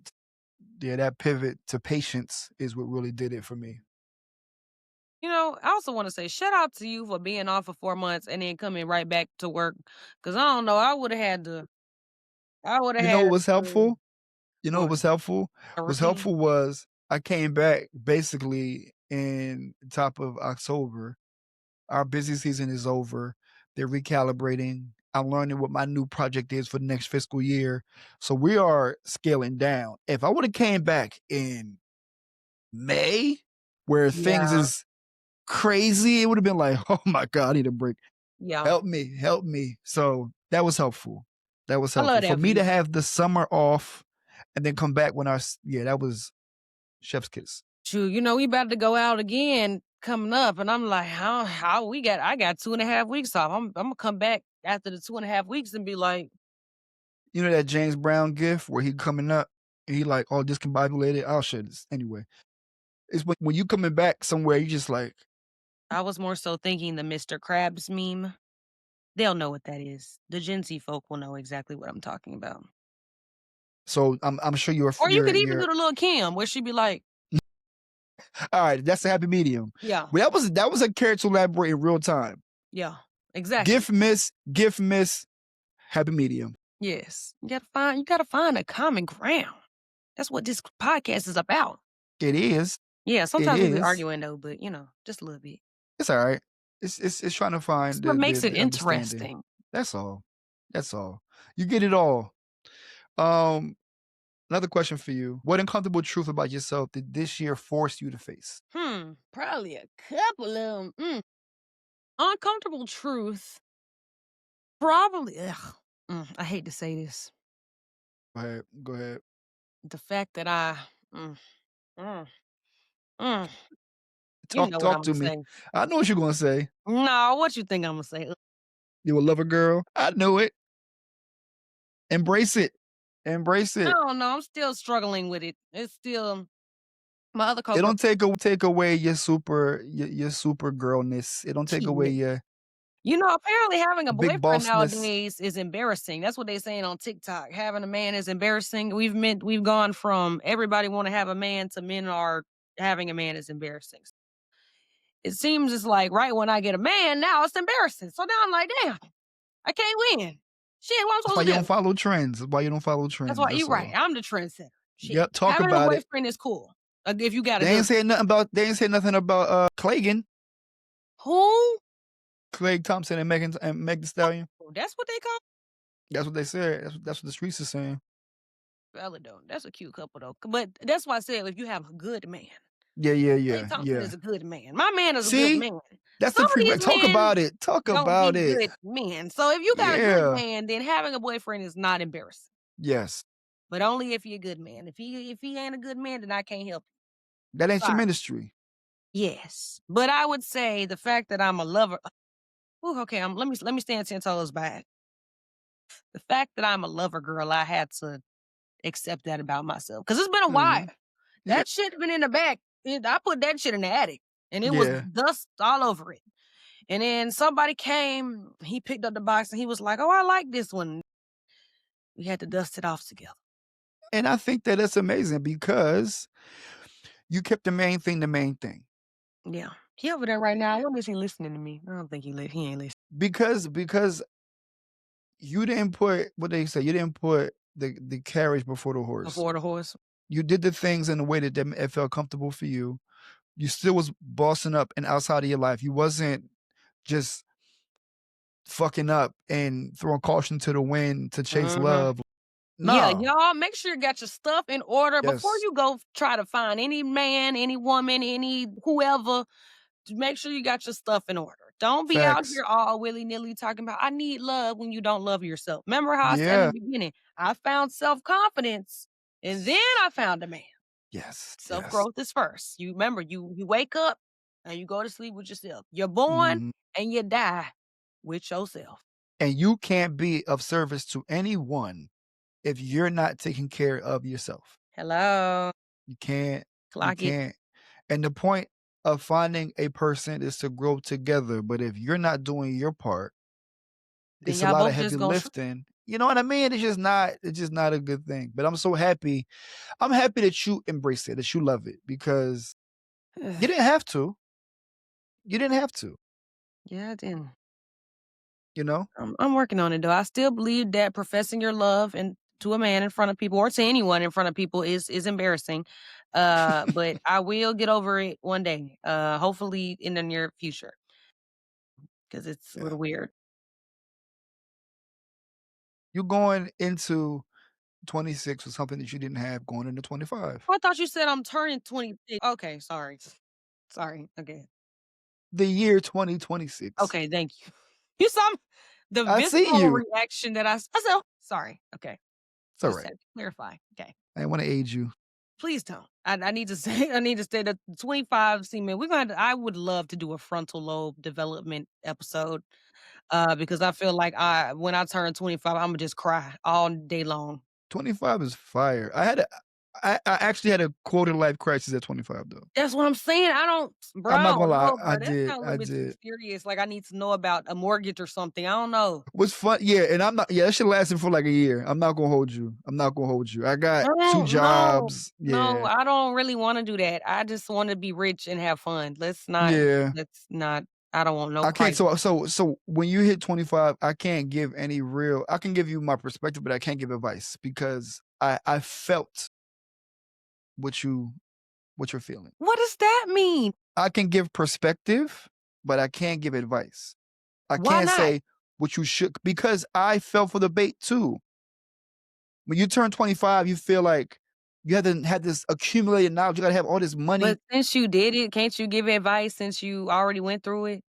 Yeah, that pivot to patience is what really did it for me. I also wanna say shout out to you for being off for 4 months and then coming right back to work. Cause I don't know, I woulda You had know what was to helpful? You know what what? was helpful? A What's routine? helpful was I came back basically in top of October. Our busy season is over. They're recalibrating. I'm learning what my new project is for the next fiscal year. So we are scaling down. If I would have came back in May, where things Yeah, is crazy, it would have been like, oh my God, I need a break. yeah. Help me, help me. So that was helpful. That was I helpful. love For that for me you. to have the summer off and then come back when yeah, that was chef's kiss. Shoot, we about to go out again coming up, and I'm like, how I got 2.5 weeks off. I'm Imma come back after the 2.5 weeks and be like, You know that James Brown gif where he coming up and he like all discombobulated? I'll share this anyway. It's when you coming back somewhere, you just like, I was more so thinking the Mr. Krabs meme. They'll know what that is. The Gen Z folk will know exactly what I'm talking about. so I'm sure Or you could even do you're the little Kim where she be like, all right, that's a happy medium. "Yeah, Well, that was a character elaborate in real time. yeah, exactly. Gift miss, happy medium. Yes. You gotta find a common ground. That's what this podcast is about." It is. Yeah, It sometimes we be is. arguing though, but just a little bit. It's all right. It's trying to That's find what makes it the understanding. interesting. That's all. That's all. You get it all. Um, Another question for you. What uncomfortable truth about yourself did this year force you to face? Probably a couple of 'em. Uncomfortable truth, probably I hate to say this. Go ahead. Go ahead. The fact that mm, mm, mm, you Talk know what talk I'm to gonna me. say. I know what you're gonna say. No, what you think Imma say? You a lover girl. I knew it. Embrace it. Embrace I it. don't know, I'm still struggling with it. It's still my other It coworker don't take away your super girlness. It don't take away your apparently having a big boyfriend bossness. nowadays is embarrassing. That's what they saying on TikTok. Having a man is embarrassing. We've gone from everybody wanna have a man to men are having a man is embarrassing. It seems it's like right when I get a man, now it's embarrassing. So now I'm like, "Damn, I can't win. Shit, what I'm That's why supposed you to don't do?" follow trends. That's why you don't follow That's trends. why That's you're right. all. I'm the trendsetter. Shit. Yep. Talk Having a about it. boyfriend is cool. If you got a good They ain't said nothing about Clagan, who? Craig Thompson and Meg Thee Stallion. Oh, that's what they call That's what they said. That's what the streets are saying. valid though. That's a cute couple though. But that's why I said if you have a good man. Yeah, yeah, Klay yeah, Thompson yeah. is a good man. My man is a good See? man. That's Some the of pre these talk men about it. Talk don't be about it. good men. So if you got a good Yeah. man, then having a boyfriend is not embarrassing. Yes. But only if you're a good man. If he ain't a good man, then I can't help you. That ain't your Sorry. ministry. Yes. But I would say the fact that I'm a lover. Ooh, okay. Let me stand 10 toes back. The fact that I'm a lover girl, I had to accept that about myself because it's been a while. Mhm. Yeah. That shit been in the back. I put that shit in the attic, and it was Yeah. dust all over it. And then somebody came. He picked up the box and he was like, "Oh, I like this one." We had to dust it off together. And I think that that's amazing because you kept the main thing the main thing. Yeah, he over there right now. I wonder if he listening to me. I don't think he ain't listening. Because you didn't put what they say, you didn't put the carriage before the horse. before the horse. You did the things in a way that it felt comfortable for you. You still was bossing up and outside of your life. You wasn't just fucking up and throwing caution to the wind to chase Mhm. love. Yeah, Nah. y'all make sure you got your stuff in order before Yes. you go try to find any man, any woman, any whoever. Make sure you got your stuff in order. Don't be out Facts. here all willy-nilly talking about, "I need love," when you don't love yourself. Remember how I said in Yeah. the beginning, I found self-confidence, and then I found a man. Yes. Yes. Self-growth is first. You remember, you wake up and you go to sleep with yourself. You're born Mhm. and you die with yourself. And you can't be of service to anyone if you're not taking care of yourself. Hello. You can't. You Clock it. can't. And the point of finding a person is to grow together. But if you're not doing your part, Then it's a y'all lot of both heavy just gonna lifting. You know what I mean? It's just not a good thing. But I'm so happy. I'm happy that you embrace it, that you love it because you didn't have to. You didn't have to, Yeah, then you know? I'm working on it though. I still believe that professing your love and to a man in front of people or to anyone in front of people is embarrassing. But I will get over it one day. Hopefully in the near future because it's a Yeah. little weird. You're going into 26 with something that you didn't have going into 25. Oh, I thought you said I'm turning 26. Okay, sorry. Sorry. Okay. The year 2026. Okay, thank you. You saw the I see visceral you. reaction that I said, "Oh, sorry." Okay. It's all Just right. had to clarify. Okay. I didn't wanna age you. Please don't. I need to say I need to say that 25, see, man, we're gonna I would love to do a frontal lobe development episode, because I feel like when I turn 25, Imma just cry all day long. 25 is fire. I actually had a quarter life crisis at 25 though. That's what I'm saying. I don't I'm not bro, gonna lie. no, I bro, that did. sound a little I bit too did. serious, like I need to know about a mortgage or something. I don't know. What's fun yeah, and I'm not yeah, that shit lasted for like a year. I'm not gonna hold you. I'm not gonna hold you. I got 2 No, jobs. no, Yeah. I don't really wanna do that. I just wanna be rich and have fun. Yeah. Let's not I don't want no I can't crisis. so when you hit 25, I can't give any real I can give you my perspective, but I can't give advice because I felt what you're feeling. What does that mean? I can give perspective, but I can't give advice. I Why can't not? say what you should because I fell for the bait too. When you turn 25, you feel like you have to have this accumulated knowledge. You gotta have all this money. But since you did it, can't you give advice since you already went through it?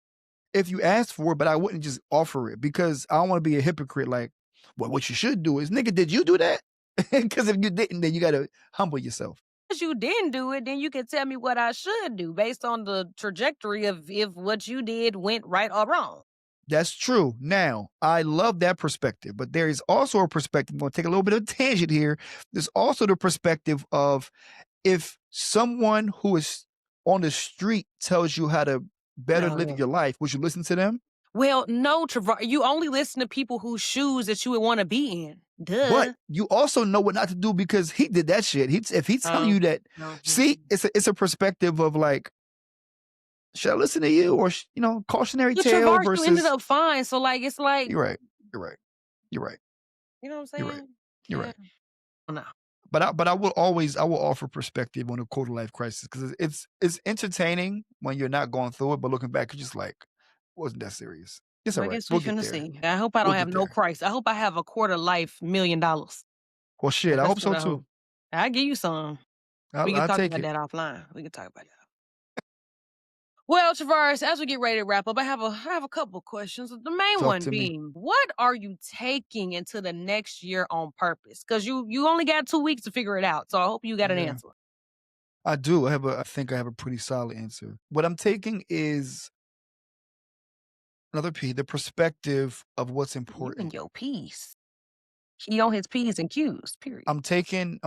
If you ask for it, but I wouldn't just offer it because I don't wanna be a hypocrite like, "Well, what you should do is, nigga, did you do that?" Because if you didn't, then you gotta humble yourself. If you didn't do it, then you can tell me what I should do based on the trajectory of if what you did went right or wrong. That's true. Now, I love that perspective, but there is also a perspective. I'm gonna take a little bit of a tangent here. There's also the perspective of if someone who is on the street tells you how to better live No. your life, would you listen to them? Well, no, you only listen to people whose shoes that you would wanna be in. But Duh. you also know what not to do because he did that shit. If he's telling Oh, you that, no. see, it's a perspective of like, should I listen to you or cautionary With tale Travarus, you ended versus up fine, so, like, it's like you're right, you're right, you're right, you know what I'm you're right, saying? you're Yeah. right. No. But I will offer perspective on a quarter life crisis because it's entertaining when you're not going through it, but looking back, you're just like, wasn't that serious? It's all Well, I right. guess we We'll get finna there. see. I hope I We'll don't have get no there. price. I hope I have a quarter life $1,000,000. Well, shit, I That's hope so what I too. hope. I give you some. We can I'll talk take about it. that offline. We can talk about that. Well, Travaris, as we get ready to wrap up, I have a couple questions. The main Talk one to me. being, what are you taking into the next year on purpose? Because you only got 2 weeks to figure it out. So I hope you got an Yeah, answer. I do. I think I have a pretty solid answer. What I'm taking is another P, the perspective of what's You and important. your peace. He on his P's and Q's, period. I'm taking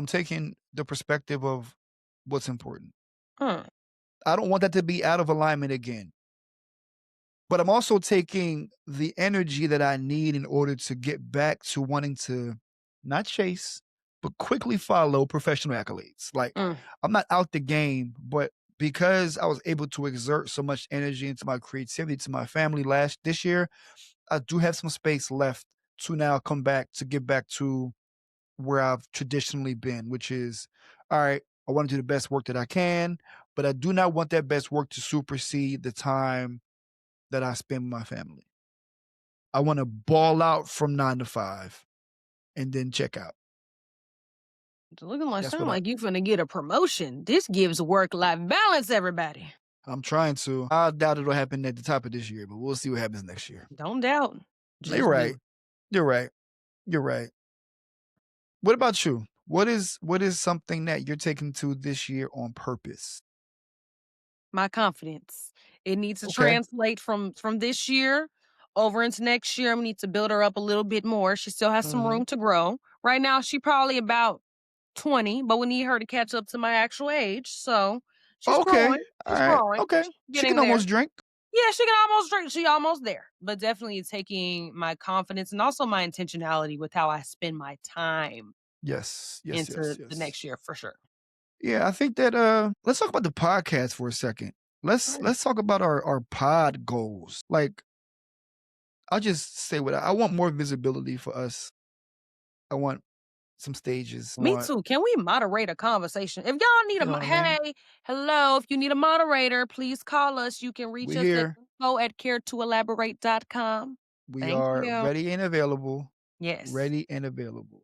the perspective of what's important. Mm, I don't want that to be out of alignment again. But I'm also taking the energy that I need in order to get back to wanting to not chase, but quickly follow professional accolades. Like, mm. I'm not out the game, but because I was able to exert so much energy into my creativity to my family this year, I do have some space left to now come back to get back to where I've traditionally been, which is, all right, I want to do the best work that I can, but I do not want that best work to supersede the time that I spend with my family. I want to ball out from 9 to 5 and then check out. It's looking like That's sound what like you finna get a promotion. This gives work-life balance, everybody. I'm trying to. I doubt it'll happen at the top of this year, but we'll see what happens next year. Don't doubt. You're Just do right. it. You're right. You're right. What about you? What is something that you're taking to this year on purpose? My confidence. It needs to Okay. translate from this year over into next year. We need to build her up a little bit more. She still has some Mhm. room to grow. Right now, she probably about 20, but we need her to catch up to my actual age. So she's Okay. growing. She's Alright. growing. Okay. She's She can getting there. almost drink. Yeah, she can almost drink. She almost there. But definitely taking my confidence and also my intentionality with how I spend my time Yes. Yes, yes, into the yes. next year for sure. Yeah, I think that, let's talk about the podcast for a second. Right. Let's talk about our pod goals. Like, I'll just say what I want more visibility for us. I want some stages. I Me want too. Can we moderate a conversation? If y'all need you know what I mean? hey, hello, if you need a moderator, please call us. You can reach We us at here. info@caretoelaborate.com. We Thank are you. ready and available. Yes. Ready and available.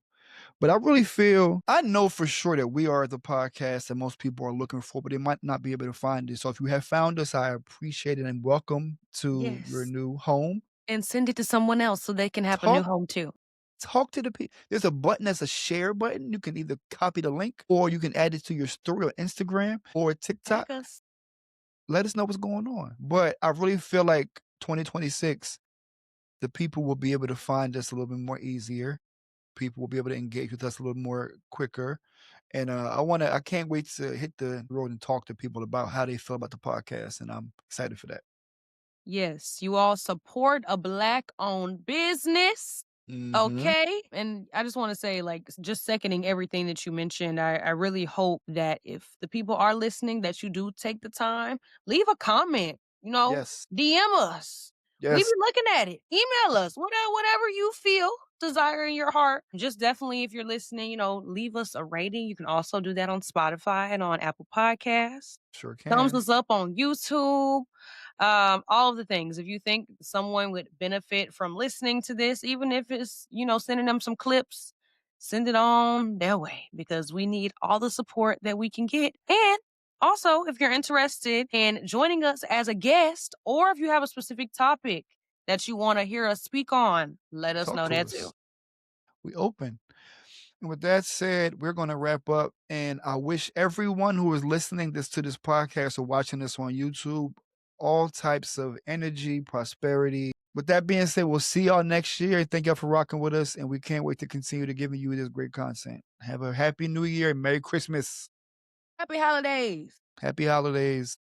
But I really feel I know for sure that we are the podcast that most people are looking for, but they might not be able to find it. So if you have found us, I appreciate it and welcome to your Yes. new home. And send it to someone else so they can have a new Talk home too. talk to the people. There's a button that's a share button. You can either copy the link or you can add it to your story on Instagram or Tag TikTok. us. Let us know what's going on. But I really feel like 2026, the people will be able to find us a little bit more easier. People will be able to engage with us a little more quicker. And I can't wait to hit the road and talk to people about how they feel about the podcast. And I'm excited for that. Yes, you all support a Black-owned business, Hmm. okay? And I just wanna say, like, just seconding everything that you mentioned, I really hope that if the people are listening, that you do take the time, leave a comment, Yes. DM us. We be Yes. looking at it. Email us, whatever you feel, desire in your heart. Just definitely, if you're listening, leave us a rating. You can also do that on Spotify and on Apple Podcasts. Sure Thumbs can. us up on YouTube, all of the things. If you think someone would benefit from listening to this, even if it's, sending them some clips, send it on their way because we need all the support that we can get. And also, if you're interested in joining us as a guest, or if you have a specific topic that you want to hear us speak on, let us Talk know to that too. us. We open. And with that said, we're going to wrap up. And I wish everyone who is listening to this podcast or watching this on YouTube all types of energy, prosperity. With that being said, we'll see y'all next year. Thank y'all for rocking with us. And we can't wait to continue to giving you this great content. Have a happy new year and Merry Christmas. Happy holidays. Happy holidays.